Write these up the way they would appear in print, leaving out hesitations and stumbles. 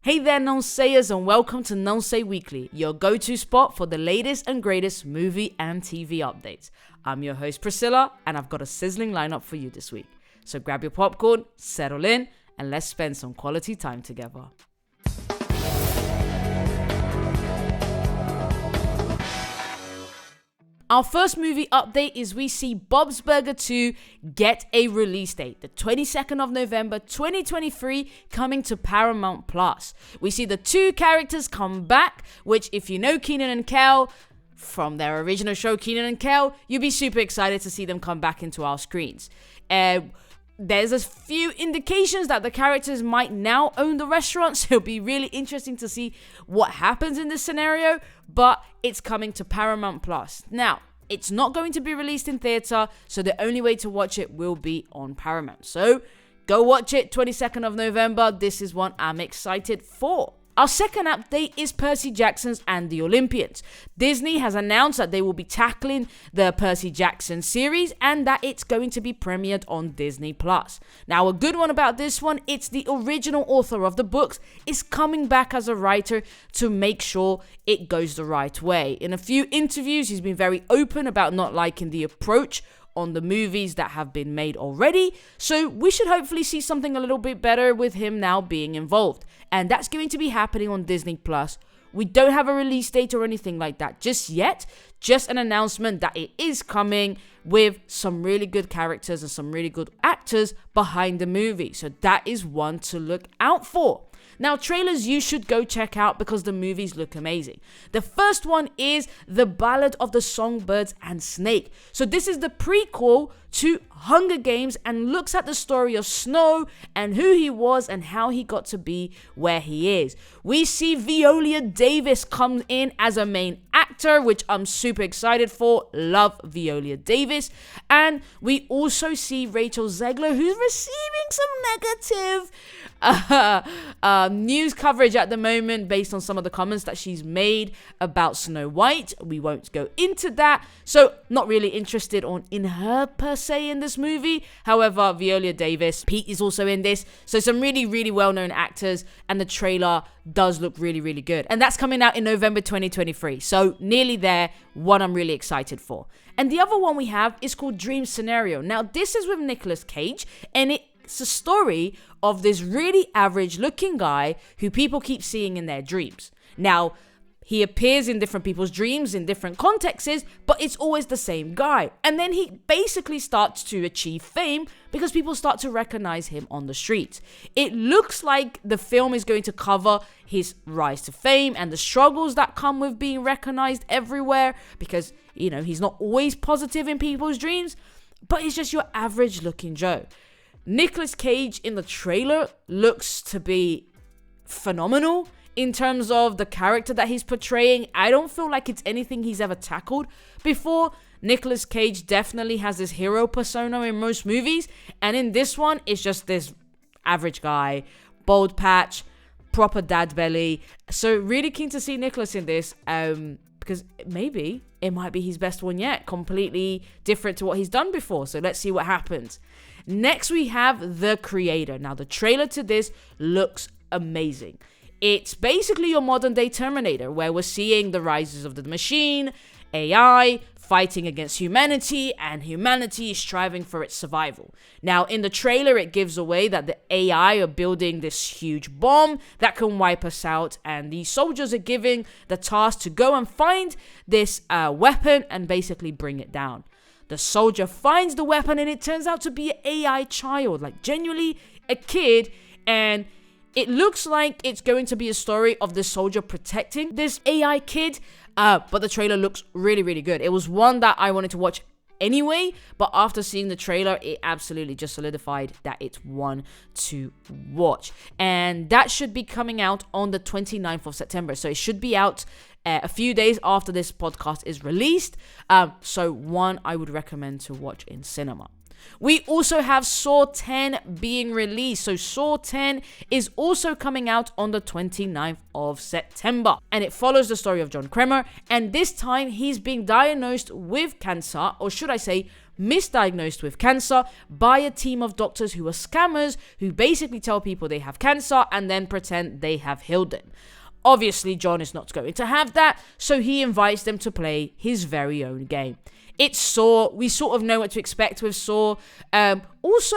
Hey there, Naoseiers, and welcome to Naosei Weekly, your go-to spot for the latest and greatest movie and TV updates. I'm your host, Priscilla, and I've got a sizzling lineup for you this week. So grab your popcorn, settle in, and let's spend some quality time together. Our first movie update is we see Bob's Burger 2 get a release date, the 22nd of November 2023, coming to Paramount+. We see the two characters come back, which if you know Kenan and Kel from their original show Kenan and Kel, you'll be super excited to see them come back into our screens. There's a few indications that the characters might now own the restaurant, so it'll be really interesting to see what happens in this scenario, but it's coming to Paramount+. Now, it's not going to be released in theater, so the only way to watch it will be on Paramount. So, go watch it, 22nd of November. This is one I'm excited for. Our second update is Percy Jackson's and the Olympians. Disney has announced that they will be tackling the Percy Jackson series and that it's going to be premiered on Disney+. Now, a good one about this one, it's the original author of the books is coming back as a writer to make sure it goes the right way. In a few interviews, he's been very open about not liking the approach on the movies that have been made already, so we should hopefully see something a little bit better with him now being involved, and that's going to be happening on Disney+. We don't have a release date or anything like that just yet, just an announcement that it is coming with some really good characters and some really good actors behind the movie, so that is one to look out for. Now, trailers you should go check out because the movies look amazing. The first one is The Ballad of the Songbirds and Snake. So this is the prequel to Hunger Games and looks at the story of Snow and who he was and how he got to be where he is. We see Viola Davis come in as a main actor, which I'm super excited for. Love Viola Davis. And we also see Rachel Zegler, who's receiving some negative news coverage at the moment based on some of the comments that she's made about Snow White. We won't go into that. So not really interested in her per se in this movie. However, Viola Davis, Pete is also in this. So some really, really well-known actors, and the trailer does look really, really good. And that's coming out in November 2023. So nearly there, one I'm really excited for. And the other one we have is called Dream Scenario. Now, this is with Nicolas Cage, and it's a story of this really average looking guy who people keep seeing in their dreams. Now, he appears in different people's dreams in different contexts, but it's always the same guy. And then he basically starts to achieve fame because people start to recognize him on the streets. It looks like the film is going to cover his rise to fame and the struggles that come with being recognized everywhere because, you know, he's not always positive in people's dreams, but he's just your average looking Joe. Nicolas Cage in the trailer looks to be phenomenal in terms of the character that he's portraying. I don't feel like it's anything he's ever tackled before. Nicolas Cage definitely has this hero persona in most movies, and in this one, it's just this average guy, bald patch, proper dad belly. So really keen to see Nicolas in this, because maybe it might be his best one yet, completely different to what he's done before. So let's see what happens. Next, we have The Creator. Now, the trailer to this looks amazing. It's basically your modern day Terminator, where we're seeing the rises of the machine, AI, fighting against humanity, and humanity striving for its survival. Now, in the trailer, it gives away that the AI are building this huge bomb that can wipe us out, and the soldiers are given the task to go and find this weapon and basically bring it down. The soldier finds the weapon, and it turns out to be an AI child, like genuinely a kid, and it looks like it's going to be a story of the soldier protecting this AI kid, but the trailer looks really, really good. It was one that I wanted to watch anyway, but after seeing the trailer, it absolutely just solidified that it's one to watch. And that should be coming out on the 29th of September, so it should be out a few days after this podcast is released. So one I would recommend to watch in cinema. We also have Saw 10 being released. So Saw 10 is also coming out on the 29th of September. And it follows the story of John Kramer. And this time he's being diagnosed with cancer, or should I say misdiagnosed with cancer, by a team of doctors who are scammers who basically tell people they have cancer and then pretend they have healed them. Obviously, John is not going to have that, so he invites them to play his very own game. It's Saw. We sort of know what to expect with Saw. Also,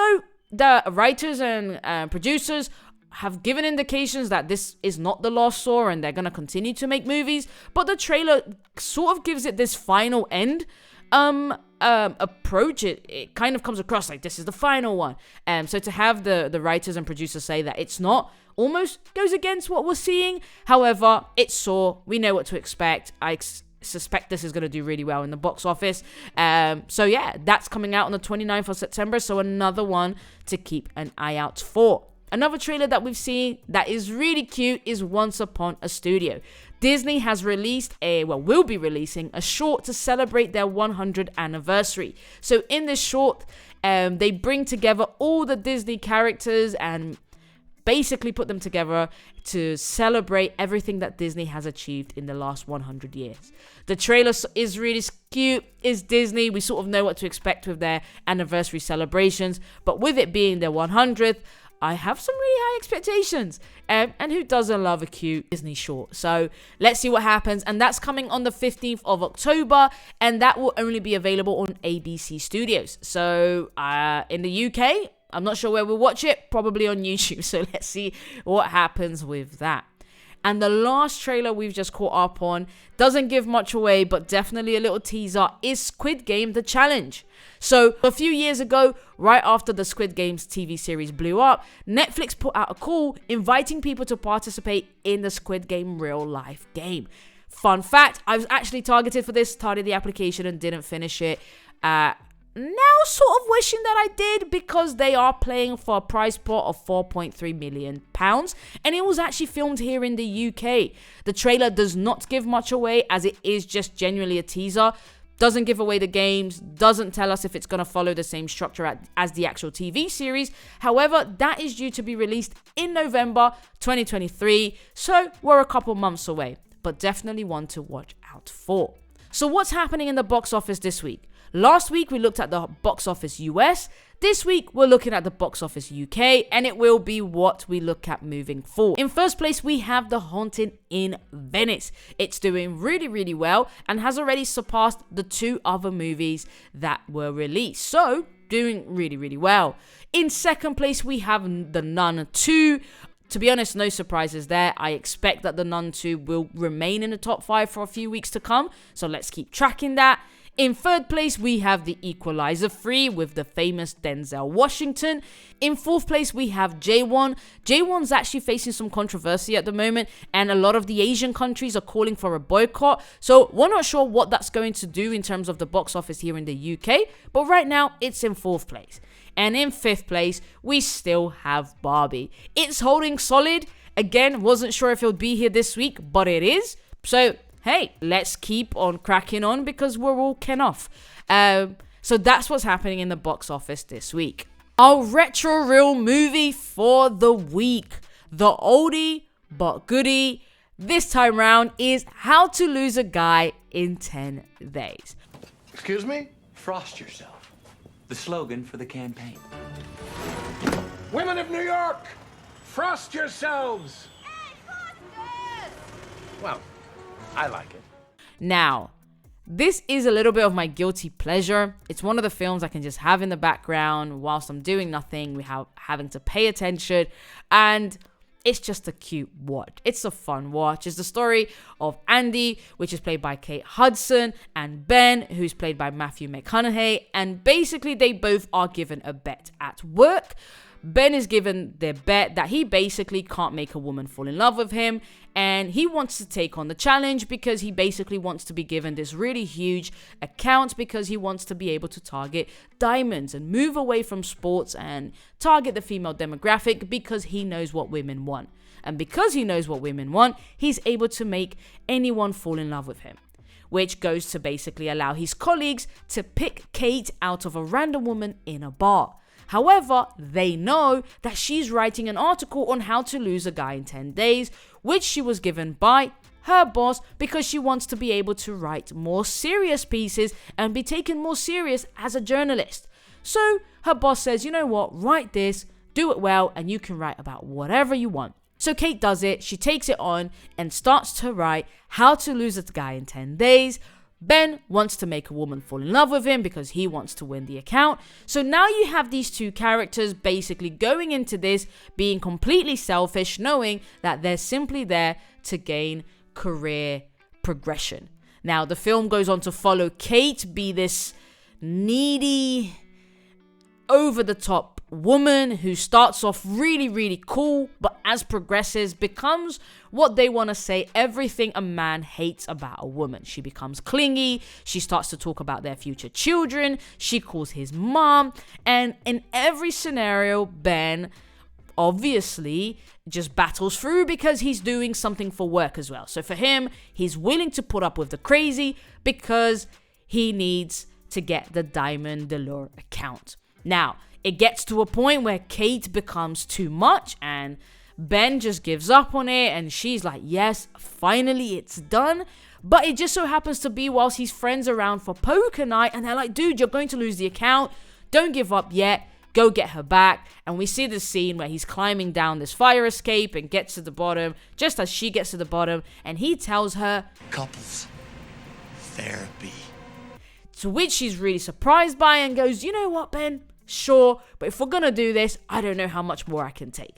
the writers and producers have given indications that this is not the last Saw and they're going to continue to make movies, but the trailer sort of gives it this final end approach. It kind of comes across like this is the final one. So to have the writers and producers say that it's not almost goes against what we're seeing. However, it's Saw. We know what to expect. I suspect this is going to do really well in the box office. So yeah, that's coming out on the 29th of September. So another one to keep an eye out for. Another trailer that we've seen that is really cute is Once Upon a Studio. Disney has released will be releasing a short to celebrate their 100th anniversary. So in this short, they bring together all the Disney characters and basically put them together to celebrate everything that Disney has achieved in the last 100 years. The trailer is really cute. It's Disney. We sort of know what to expect with their anniversary celebrations, but with it being their 100th, I have some really high expectations. And who doesn't love a cute Disney short? So let's see what happens. And that's coming on the 15th of October. And that will only be available on ABC Studios. So in the UK, I'm not sure where we'll watch it. Probably on YouTube. So let's see what happens with that. And the last trailer we've just caught up on doesn't give much away, but definitely a little teaser, is Squid Game The Challenge. So a few years ago, right after the Squid Games TV series blew up, Netflix put out a call inviting people to participate in the Squid Game real life game. Fun fact, I was actually targeted for this, started the application and didn't finish it. Now sort of wishing that I did, because they are playing for a prize pot of £4.3 million, and it was actually filmed here in the UK. The trailer does not give much away, as it is just genuinely a teaser. Doesn't give away the games, doesn't tell us if it's going to follow the same structure as the actual TV series. However, that is due to be released in November 2023, so we're a couple months away, but definitely one to watch out for. So what's happening in the box office this week? Last week, we looked at the box office US. This week, we're looking at the box office UK, and it will be what we look at moving forward. In first place, we have The Haunting in Venice. It's doing really, really well and has already surpassed the two other movies that were released. So, doing really, really well. In second place, we have The Nun 2. To be honest, no surprises there. I expect that The Nun 2 will remain in the top 5 for a few weeks to come. So, let's keep tracking that. In third place, we have The Equalizer 3 with the famous Denzel Washington. In fourth place, we have J1. J1's actually facing some controversy at the moment, and a lot of the Asian countries are calling for a boycott. So we're not sure what that's going to do in terms of the box office here in the UK, but right now it's in fourth place. And in fifth place, we still have Barbie. It's holding solid. Again, wasn't sure if it would be here this week, but it is. So hey, let's keep on cracking on, because we're all off. So that's what's happening in the box office this week. Our retro reel movie for the week, the oldie but goodie, this time round is How to Lose a Guy in 10 Days. Excuse me? Frost yourself. The slogan for the campaign. Women of New York, frost yourselves. Hey, Frosty! Well, I like it. Now, this is a little bit of my guilty pleasure. It's one of the films I can just have in the background whilst I'm doing nothing without having to pay attention. And it's just a cute watch. It's a fun watch. It's the story of Andy, which is played by Kate Hudson, and Ben, who's played by Matthew McConaughey. And basically, they both are given a bet at work. Ben is given their bet that he basically can't make a woman fall in love with him, and he wants to take on the challenge because he basically wants to be given this really huge account, because he wants to be able to target diamonds and move away from sports and target the female demographic, because he knows what women want. And because he knows what women want, he's able to make anyone fall in love with him. which goes to basically allow his colleagues to pick Kate out of a random woman in a bar. However, they know that she's writing an article on how to lose a guy in 10 days, which she was given by her boss because she wants to be able to write more serious pieces and be taken more serious as a journalist. So her boss says, you know what, write this, do it well, and you can write about whatever you want. So Kate does it, she takes it on and starts to write how to lose a guy in 10 days. Ben wants to make a woman fall in love with him because he wants to win the account. So now you have these two characters basically going into this being completely selfish, knowing that they're simply there to gain career progression. Now the film goes on to follow Kate be this needy, over-the-top woman who starts off really, really cool, but as progresses becomes what they want to say everything a man hates about a woman. She becomes clingy, she starts to talk about their future children, she calls his mom, and in every scenario, Ben obviously just battles through because he's doing something for work as well. So for him, he's willing to put up with the crazy because he needs to get the Diamond Allure account. Now, it gets to a point where Kate becomes too much and Ben just gives up on it and she's like, yes, finally it's done. But it just so happens to be whilst his friends are around for poker night and they're like, dude, you're going to lose the account. Don't give up yet. Go get her back. And we see this scene where he's climbing down this fire escape and gets to the bottom just as she gets to the bottom. And he tells her, couples therapy. To which she's really surprised by and goes, you know what, Ben? Sure, but if we're gonna do this, I don't know how much more I can take.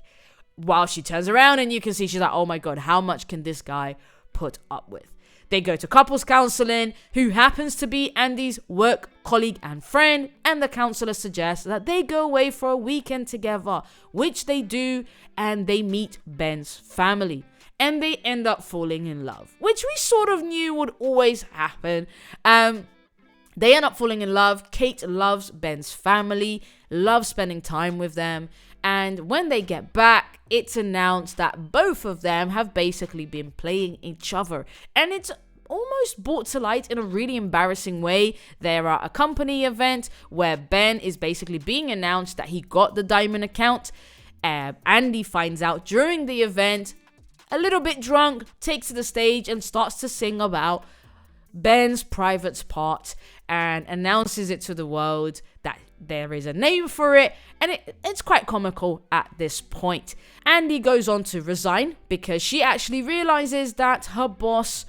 While she turns around and you can see she's like, oh my god, how much can this guy put up with? They go to couples counseling, who happens to be Andy's work colleague and friend, and the counselor suggests that they go away for a weekend together, which they do, and they meet Ben's family. And they end up falling in love, which we sort of knew would always happen. They end up falling in love. Kate loves Ben's family, loves spending time with them. And when they get back, it's announced that both of them have basically been playing each other. And it's almost brought to light in a really embarrassing way. There are a company event where Ben is basically being announced that he got the diamond account. Andy finds out during the event, a little bit drunk, takes to the stage and starts to sing about Ben's private part and announces it to the world that there is a name for it, and it's quite comical at this point. Andy goes on to resign because she actually realizes that her boss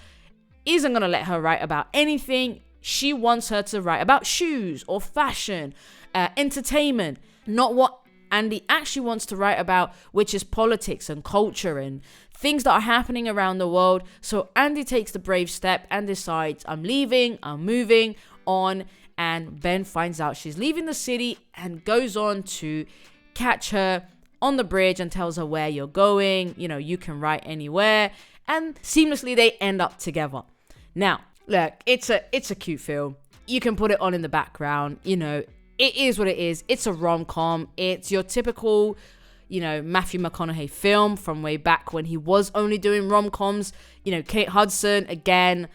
isn't going to let her write about anything. She wants her to write about shoes or fashion, entertainment, not what Andy actually wants to write about, which is politics and culture and things that are happening around the world. So Andy takes the brave step and decides, I'm leaving, I'm moving on. And Ben finds out she's leaving the city and goes on to catch her on the bridge and tells her where you're going. You know, you can write anywhere. And seamlessly they end up together. Now, look, it's a cute film. You can put it on in the background. You know, it is what it is. It's a rom-com. It's your typical, you know, Matthew McConaughey film from way back when he was only doing rom-coms. You know, Kate Hudson, again,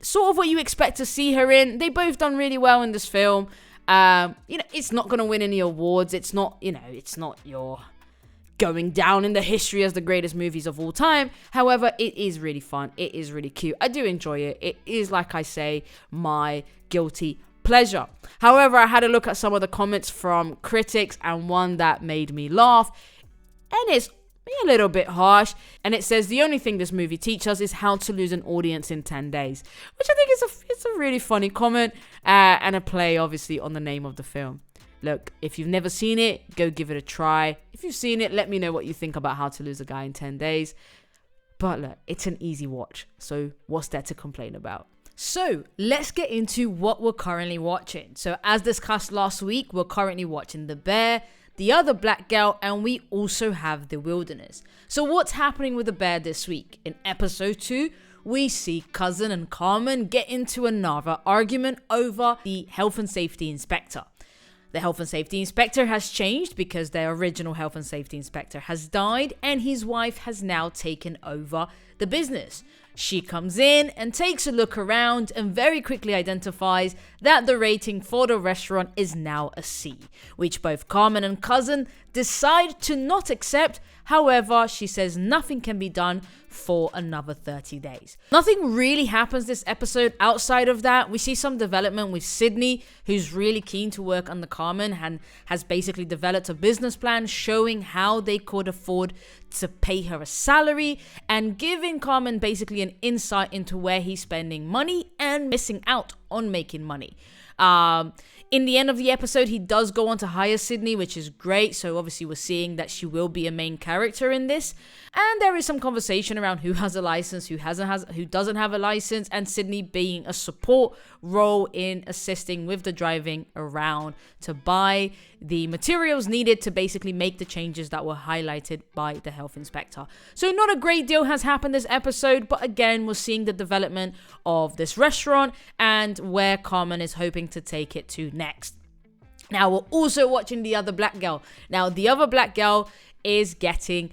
sort of what you expect to see her in. They both done really well in this film. You know, it's not going to win any awards. It's not, you know, it's not your going down in the history as the greatest movies of all time. However, it is really fun. It is really cute. I do enjoy it. It is, like I say, my guilty pleasure. However, I had a look at some of the comments from critics and one that made me laugh, and it's a little bit harsh, and it says the only thing this movie teaches us is how to lose an audience in 10 days, which I think is a really funny comment and a play obviously on the name of the film. Look, if you've never seen it, go give it a try. If you've seen it, let me know what you think about How to Lose a Guy in 10 Days. But look, it's an easy watch, so what's there to complain about? So let's get into what we're currently watching. So as discussed last week, we're currently watching The Bear, The Other Black Girl, and we also have The Wilderness. So what's happening with The Bear this week? In episode 2, we see Cousin and Carmen get into another argument over the health and safety inspector. The health and safety inspector has changed because their original health and safety inspector has died and his wife has now taken over the business. She comes in and takes a look around and very quickly identifies that the rating for the restaurant is now a C, which both Carmen and Cousin decide to not accept. However, she says nothing can be done for another 30 days. Nothing really happens this episode outside of that. We see some development with Sydney, who's really keen to work under Carmen and has basically developed a business plan showing how they could afford to pay her a salary and giving Carmen basically an insight into where he's spending money and missing out on making money. In the end of the episode, he does go on to hire Sydney, which is great. So obviously we're seeing that she will be a main character in this. And there is some conversation around who has a license, who doesn't have a license, and Sydney being a support role in assisting with the driving around to buy the materials needed to basically make the changes that were highlighted by the health inspector. So not a great deal has happened this episode, but again, we're seeing the development of this restaurant and where Carmen is hoping to take it to next. Now, we're also watching The Other Black Girl. Now, The Other Black Girl is getting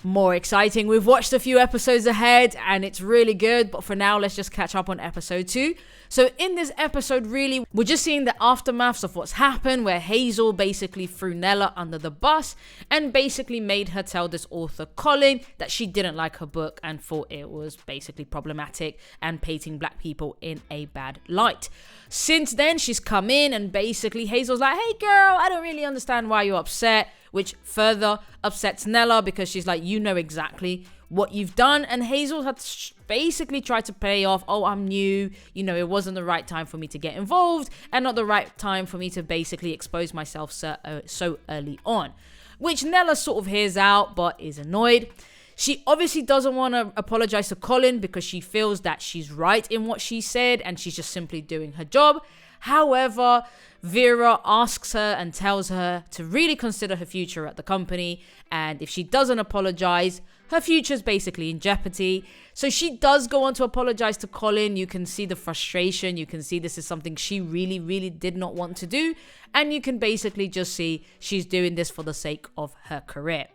more exciting. We've watched a few episodes ahead and it's really good, but for now, let's just catch up on episode 2. So in this episode, really, we're just seeing the aftermaths of what's happened, where Hazel basically threw Nella under the bus and basically made her tell this author, Colin, that she didn't like her book and thought it was basically problematic and painting black people in a bad light. Since then, she's come in and basically Hazel's like, hey girl, I don't really understand why you're upset, which further upsets Nella because she's like, you know exactly what you've done. And Hazel had basically tried to play off, oh, I'm new, you know, it wasn't the right time for me to get involved and not the right time for me to basically expose myself so early on, which Nella sort of hears out but is annoyed. She obviously doesn't want to apologize to Colin because she feels that she's right in what she said and she's just simply doing her job. However, Vera asks her and tells her to really consider her future at the company, and if she doesn't apologize, her future's basically in jeopardy. So she does go on to apologize to Colin. You can see the frustration. You can see this is something she really, really did not want to do. And you can basically just see she's doing this for the sake of her career.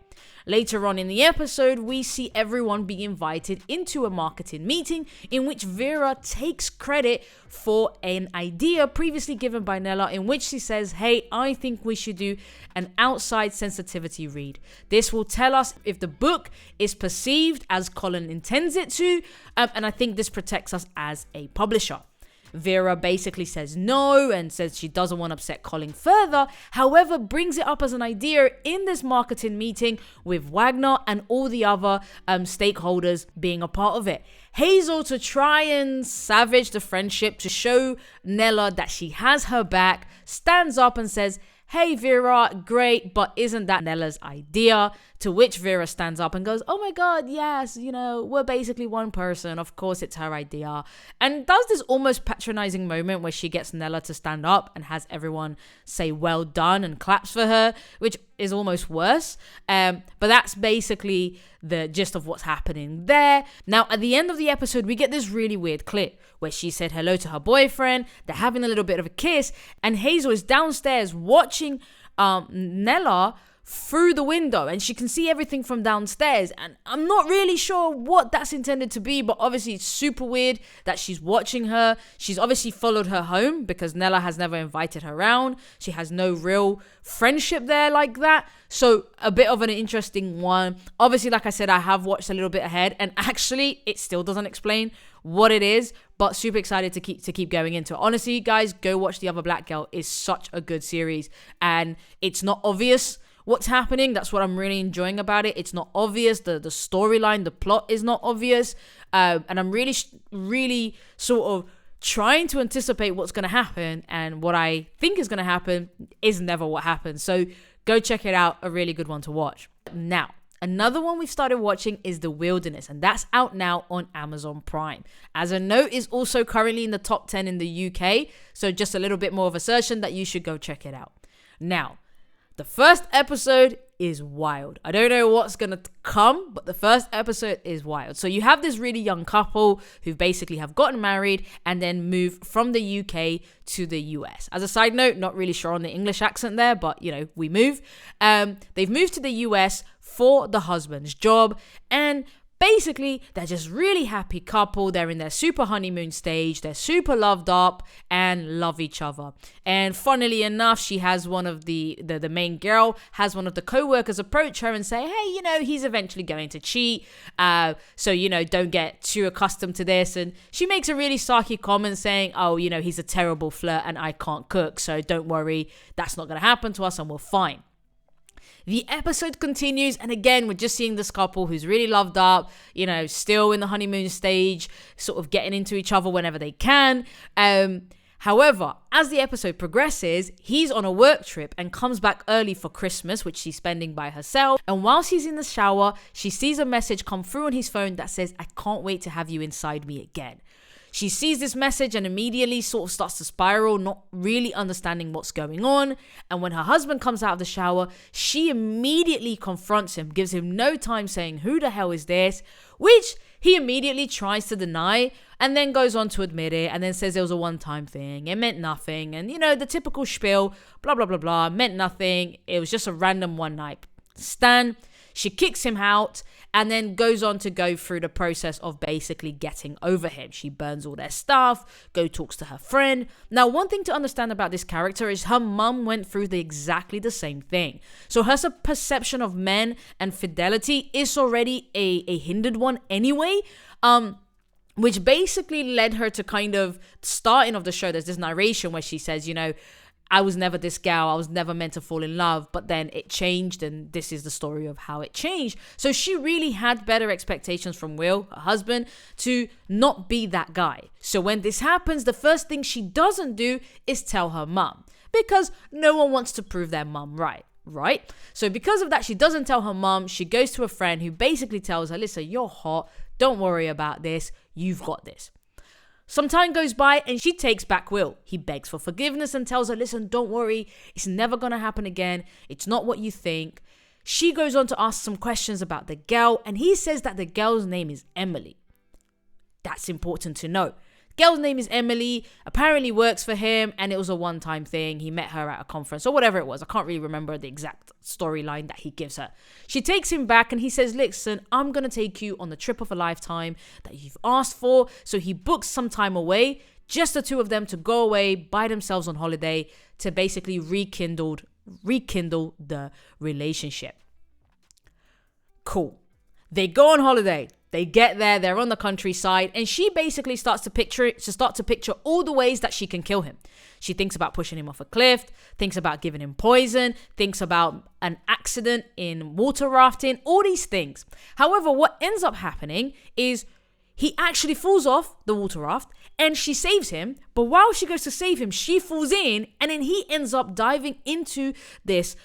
Later on in the episode, we see everyone be invited into a marketing meeting in which Vera takes credit for an idea previously given by Nella, in which she says, hey, I think we should do an outside sensitivity read. This will tell us if the book is perceived as Colin intends it to, and I think this protects us as a publisher. Vera basically says no and says she doesn't want to upset Colin further, however brings it up as an idea in this marketing meeting with Wagner and all the other stakeholders being a part of it. Hazel, to try and salvage the friendship, to show Nella that she has her back, stands up and says, hey Vera, great, but isn't that Nella's idea? To which Vera stands up and goes, oh my god, yes, you know, we're basically one person, of course it's her idea. And does this almost patronizing moment where she gets Nella to stand up and has everyone say well done and claps for her, which is almost worse. But that's basically the gist of what's happening there. Now, at the end of the episode, we get this really weird clip where she said hello to her boyfriend, they're having a little bit of a kiss, and Hazel is downstairs watching Nella through the window and she can see everything from downstairs, and I'm not really sure what that's intended to be, but obviously it's super weird that she's watching her. She's obviously followed her home because Nella has never invited her around. She has no real friendship there like that, so a bit of an interesting one. Obviously, like I said, I have watched a little bit ahead and actually it still doesn't explain what it is, but super excited to keep going into it. Honestly, guys, go watch The Other Black Girl. It's such a good series and it's not obvious what's happening. That's what I'm really enjoying about it. It's not obvious. The storyline, the plot is not obvious. And I'm really sort of trying to anticipate what's going to happen. And what I think is going to happen is never what happens. So go check it out. A really good one to watch. Now, another one we've started watching is The Wilderness, and that's out now on Amazon Prime. As a note, is also currently in the top 10 in the UK. So just a little bit more of assertion that you should go check it out. Now, the first episode is wild. I don't know what's going to come, but the first episode is wild. So you have this really young couple who basically have gotten married and then moved from the UK to the US. As a side note, not really sure on the English accent there, but you know, we move. They've moved to the US for the husband's job, and Basically, they're just really happy couple. They're in their super honeymoon stage. They're super loved up and love each other. And funnily enough, she has one of the main girl has one of the co-workers approach her and say, hey, he's eventually going to cheat. So, don't get too accustomed to this. And she makes a really sarky comment saying, oh, he's a terrible flirt and I can't cook. So don't worry, that's not going to happen to us and we're fine. The episode continues, and again, we're just seeing this couple who's really loved up, still in the honeymoon stage, sort of getting into each other whenever they can. However, as the episode progresses, he's on a work trip and comes back early for Christmas, which she's spending by herself. And while she's in the shower, she sees a message come through on his phone that says, I can't wait to have you inside me again. She sees this message and immediately sort of starts to spiral, not really understanding what's going on. And when her husband comes out of the shower, she immediately confronts him, gives him no time saying, who the hell is this? Which he immediately tries to deny and then goes on to admit it and then says it was a one-time thing. It meant nothing. And, the typical spiel, blah, blah, blah, blah, meant nothing. It was just a random one-night stand. She kicks him out and then goes on to go through the process of basically getting over him. She burns all their stuff, talks to her friend. Now, one thing to understand about this character is her mum went through exactly the same thing. So her perception of men and fidelity is already a hindered one anyway. Which basically led her to kind of starting of the show. There's this narration where she says, I was never this gal. I was never meant to fall in love, but then it changed, and this is the story of how it changed. So she really had better expectations from Will, her husband, to not be that guy. So when this happens, the first thing she doesn't do is tell her mum, because no one wants to prove their mum right? So because of that, she doesn't tell her mum. She goes to a friend who basically tells her, listen, you're hot. Don't worry about this. You've got this. Some time goes by and she takes back Will. He begs for forgiveness and tells her, listen, don't worry. It's never going to happen again. It's not what you think. She goes on to ask some questions about the girl, and he says that the girl's name is Emily. That's important to know. Girl's name is Emily, apparently works for him, and it was a one-time thing. He met her at a conference or whatever it was. I can't really remember the exact storyline that he gives her. She takes him back and he says, listen, I'm going to take you on the trip of a lifetime that you've asked for. So he books some time away, just the two of them to go away by themselves on holiday to basically rekindle the relationship. Cool. They go on holiday. They get there, they're on the countryside, and she basically starts to picture all the ways that she can kill him. She thinks about pushing him off a cliff, thinks about giving him poison, thinks about an accident in water rafting, all these things. However, what ends up happening is he actually falls off the water raft and she saves him. But while she goes to save him, she falls in, and then he ends up diving into this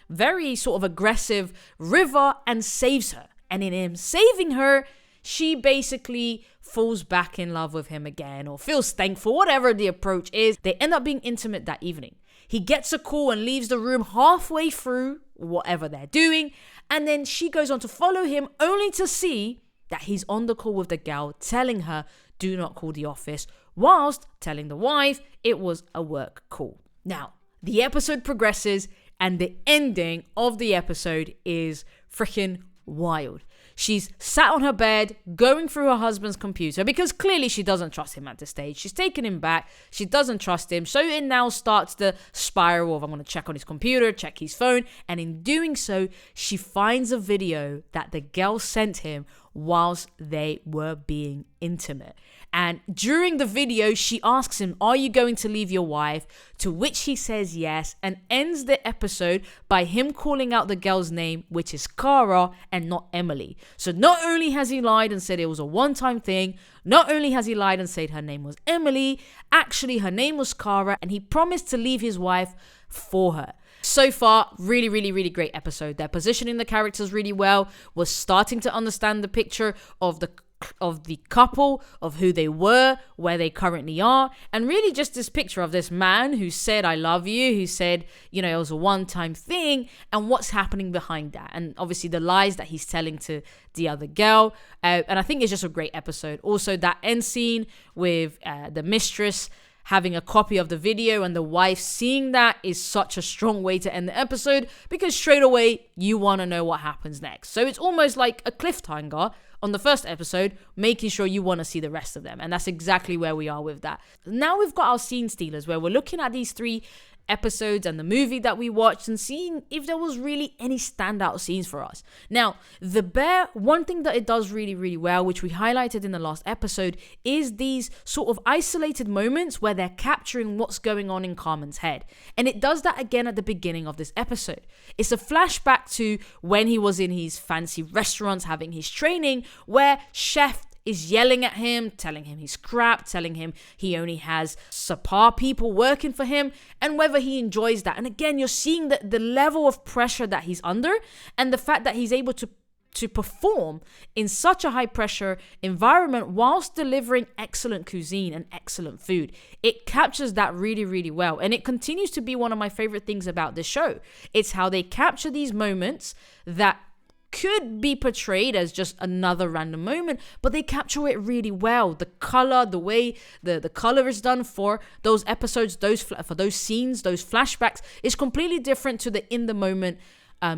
very sort of aggressive river and saves her. And in him saving her, she basically falls back in love with him again, or feels thankful, whatever the approach is. They end up being intimate that evening. He gets a call and leaves the room halfway through whatever they're doing. And then she goes on to follow him, only to see that he's on the call with the gal, telling her, do not call the office, whilst telling the wife it was a work call. Now, the episode progresses, and the ending of the episode is freaking wild. She's sat on her bed going through her husband's computer because clearly she doesn't trust him at this stage. She's taken him back. She doesn't trust him. So it now starts the spiral of I'm going to check on his computer, check his phone. And in doing so, she finds a video that the girl sent him whilst they were being intimate. And during the video, she asks him, are you going to leave your wife? To which he says yes, and ends the episode by him calling out the girl's name, which is Cara and not Emily. So not only has he lied and said it was a one-time thing, not only has he lied and said her name was Emily, actually her name was Cara, and he promised to leave his wife for her. So far, really, really, really great episode. They're positioning the characters really well. We're starting to understand the picture of the couple, of who they were, where they currently are, and really just this picture of this man who said, I love you, who said, it was a one-time thing, and what's happening behind that. And obviously the lies that he's telling to the other girl. And I think it's just a great episode. Also, that end scene with the mistress having a copy of the video and the wife seeing that is such a strong way to end the episode, because straight away you want to know what happens next. So it's almost like a cliffhanger on the first episode, making sure you want to see the rest of them. And that's exactly where we are with that. Now we've got our scene stealers, where we're looking at these 3 episodes and the movie that we watched and seeing if there was really any standout scenes for us. Now, The Bear, one thing that it does really, really well, which we highlighted in the last episode, is these sort of isolated moments where they're capturing what's going on in Carmen's head. And it does that again at the beginning of this episode. It's a flashback to when he was in his fancy restaurants having his training, where Chef is yelling at him, telling him he's crap, telling him he only has subpar people working for him, and whether he enjoys that. And again, you're seeing the level of pressure that he's under, and the fact that he's able to perform in such a high pressure environment whilst delivering excellent cuisine and excellent food. It captures that really, really well. And it continues to be one of my favorite things about this show. It's how they capture these moments that could be portrayed as just another random moment, but they capture it really well. The color, the way the color is done for those episodes, for those scenes, those flashbacks, is completely different to the in the moment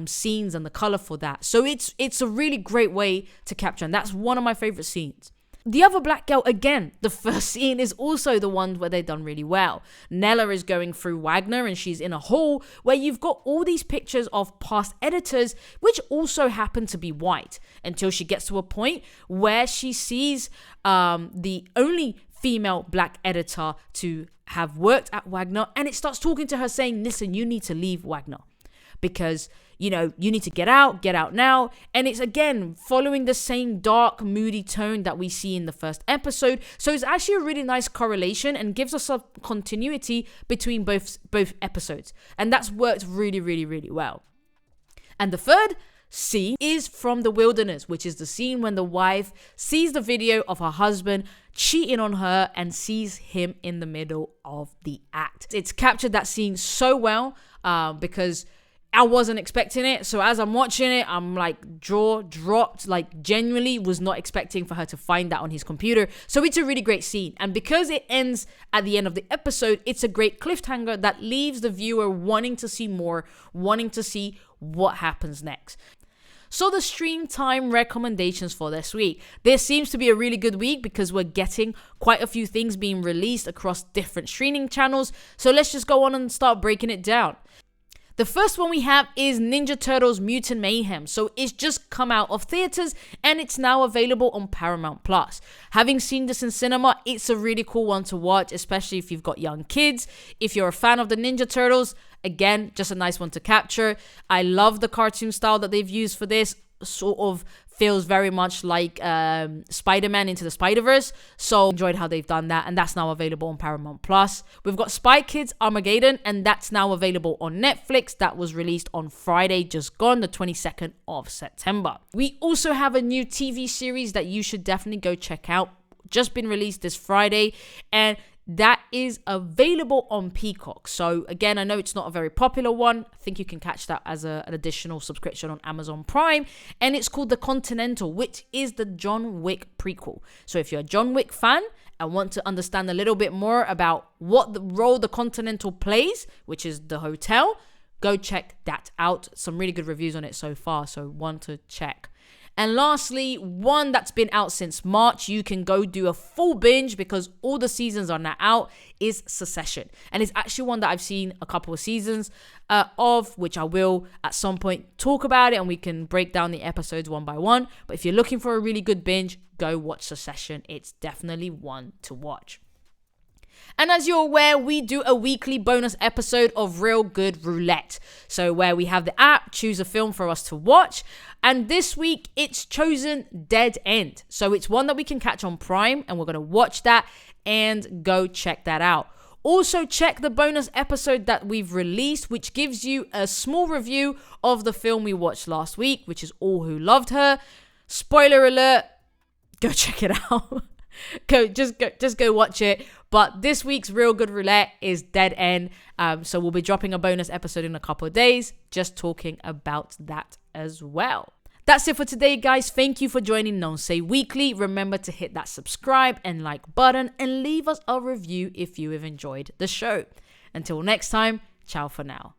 scenes and the color for that. So it's a really great way to capture, and that's one of my favorite scenes. The other black girl, again, the first scene is also the one where they've done really well. Nella is going through Wagner and she's in a hall where you've got all these pictures of past editors, which also happen to be white, until she gets to a point where she sees the only female black editor to have worked at Wagner, and it starts talking to her saying, listen, you need to leave Wagner because you need to get out now. And it's again following the same dark, moody tone that we see in the first episode. So it's actually a really nice correlation and gives us a continuity between both episodes. And that's worked really, really, really well. And the third scene is from The Wilderness, which is the scene when the wife sees the video of her husband cheating on her and sees him in the middle of the act. It's captured that scene so well because I wasn't expecting it. So as I'm watching it, I'm like jaw dropped, like genuinely was not expecting for her to find that on his computer. So it's a really great scene. And because it ends at the end of the episode, it's a great cliffhanger that leaves the viewer wanting to see more, wanting to see what happens next. So the stream time recommendations for this week. This seems to be a really good week because we're getting quite a few things being released across different streaming channels. So let's just go on and start breaking it down. The first one we have is Ninja Turtles Mutant Mayhem. So it's just come out of theaters and it's now available on Paramount Plus. Having seen this in cinema, it's a really cool one to watch, especially if you've got young kids. If you're a fan of the Ninja Turtles, again, just a nice one to capture. I love the cartoon style that they've used for this. Sort of feels very much like Spider-Man Into the Spider-Verse. So enjoyed how they've done that, and that's now available on Paramount Plus. We've got Spy Kids Armageddon, and that's now available on Netflix. That was released on Friday, just gone, the 22nd of September. We also have a new TV series that you should definitely go check out. Just been released this Friday, and that is available on Peacock. So again, I know it's not a very popular one. I think you can catch that as an additional subscription on Amazon Prime. And it's called The Continental, which is the John Wick prequel. So if you're a John Wick fan and want to understand a little bit more about what the role the Continental plays, which is the hotel, go check that out. Some really good reviews on it so far, so one to check. And lastly, one that's been out since March, you can go do a full binge because all the seasons are now out, is Succession. And it's actually one that I've seen a couple of seasons of, which I will at some point talk about it and we can break down the episodes one by one. But if you're looking for a really good binge, go watch Succession. It's definitely one to watch. And as you're aware, we do a weekly bonus episode of Real Good Roulette. So where we have the app, choose a film for us to watch. And this week, it's chosen Dead End. So it's one that we can catch on Prime, and we're going to watch that and go check that out. Also, check the bonus episode that we've released, which gives you a small review of the film we watched last week, which is All Who Loved Her. Spoiler alert, go check it out. Just go watch it. But this week's Real Good Roulette is Dead End. So we'll be dropping a bonus episode in a couple of days, just talking about that as well. That's it for today, guys. Thank you for joining Naosei Weekly. Remember to hit that subscribe and like button and leave us a review if you have enjoyed the show. Until next time, ciao for now.